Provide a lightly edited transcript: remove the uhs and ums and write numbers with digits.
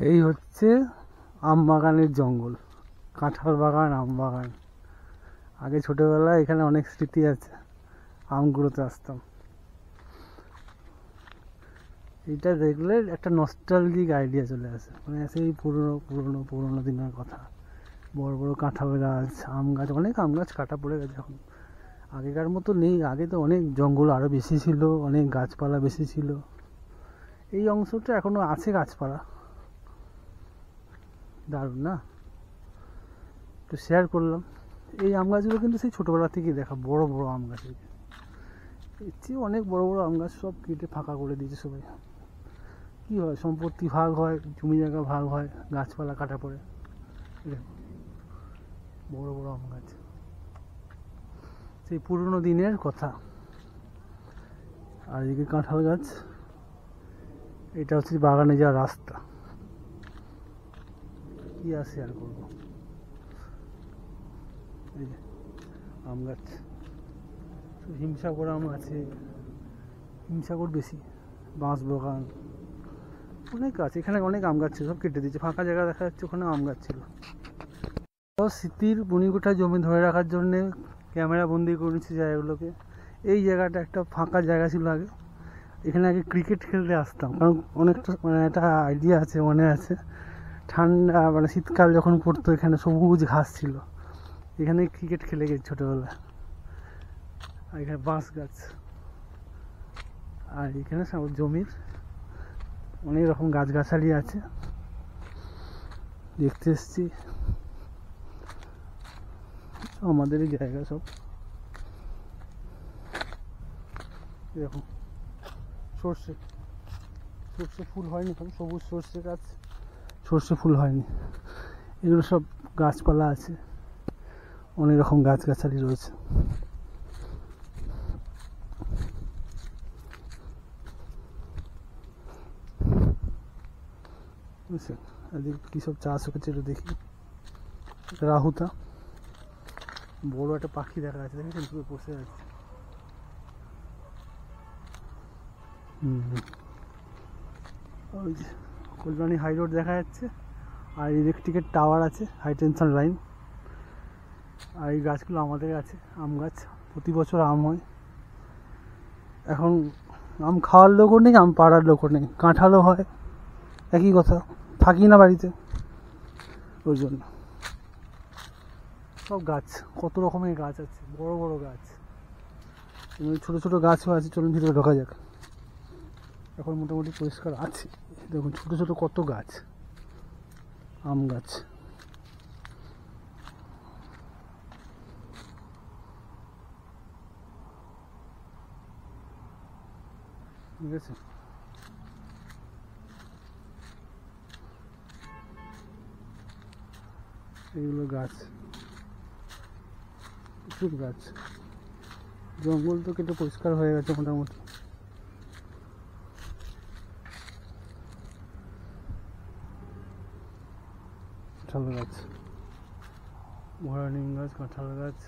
এই হচ্ছে আম বাগানের জঙ্গল, কাঁঠাল বাগান, আম বাগান। আগে ছোটবেলায় এখানে অনেক স্মৃতি আছে, আম কুড়োতে আসতাম। এটা দেখলে একটা নস্টালজিক আইডিয়া চলে আসে, মানে সেই পুরনো পুরনো পুরনো দিনের কথা। বড় বড় কাঁঠাল গাছ, আম গাছ, অনেক আম গাছ কাটা পড়ে গেছে এখন, আগেকার মতো নেই। আগে তো অনেক জঙ্গল আরও বেশি ছিল, অনেক গাছপালা বেশি ছিল। এই অংশটা এখনো আছে গাছপালা, দারুণ না? তো শেয়ার করলাম। এই আম গাছগুলো কিন্তু সেই ছোটোবেলা থেকেই দেখা, বড় বড় আম গাছ। এর চেয়ে অনেক বড় বড় আম গাছ সব কেটে ফাঁকা করে দিয়েছে সবাই। কী হয়, সম্পত্তি ভাগ হয়, জমি জায়গা ভাগ হয়, গাছপালা কাটা পড়ে। বড় বড় আম গাছ, সেই পুরনো দিনের কথা। আর এদিকে কাঁঠাল গাছ। এটা হচ্ছে বাগানে যাওয়ার রাস্তা। কি আর শেয়ার করবো। এই যে আম গাছ, হিমসাগর আম আছে, হিমসাগর বেশি, বাঁশ বাগান, অনেক গাছ। এখানে অনেক আম গাছ ছিল, সব কেটে দিয়েছে। ফাঁকা জায়গা দেখা যাচ্ছে, ওখানে আম গাছ ছিল। স্মৃতির মণিকোঠা জমি ধরে রাখার জন্যে ক্যামেরা বন্দি করেছে জায়গাগুলোকে। এই জায়গাটা একটা ফাঁকা জায়গা ছিল আগে, এখানে আগে ক্রিকেট খেলতে আসতাম। কারণ অনেকটা মানে একটা আইডিয়া আছে, মনে আছে, ঠান্ডা মানে শীতকাল যখন পড়তো এখানে সবুজ ঘাস ছিল, এখানে ক্রিকেট খেলে গেছি ছোটোবেলায়। আর এখানে বাঁশ গাছ, আর এখানে সব জমির অনেক রকম গাছগাছালি আছে, দেখতে এসছি। আমাদেরই জায়গা সব। এরকম সর্ষে, সর্ষে ফুল হয়নি, সব সবুজ সর্ষে গাছ, সর্ষে ফুল হয়নি। এগুলো সব গাছপালা আছে, অনেক রকম গাছগাছালি রয়েছে। বুঝছেন, এদিকে কী সব চাষ হচ্ছে একটু দেখি। রাহুতা, বড় একটা পাখি দেখা যাচ্ছে, দেখেছেন, তুই বসে আছে। ওই যে কল্যাণী হাই রোড দেখা যাচ্ছে, আর ইলেকট্রিকের টাওয়ার আছে, হাই টেনশন লাইন। আর এই গাছগুলো আমাদের আছে, আম গাছ, প্রতি বছর আম হয়। এখন আম খাওয়ার লোকও নেই, আম পাড়ার লোকও নেই। কাঁঠালও হয়, একই কথা, থাকি না বাড়িতে, ওই জন্য। সব গাছ, কত রকমের গাছ আছে, বড় বড় গাছ, ছোট ছোট গাছও আছে। চলুন ভিতরে ঢোকা যাক। এখন মোটামুটি পরিষ্কার আছে। দেখুন ছোট ছোট কত গাছ, আম গাছ। ঠিক আছে, এইগুলো গাছ, প্রচুর গাছ। জঙ্গল তো কেটে পরিষ্কার হয়ে গেছে মোটামুটি। কাঁঠাল গাছ, ঘোড়া নিম গাছ, কাঁঠাল গাছ।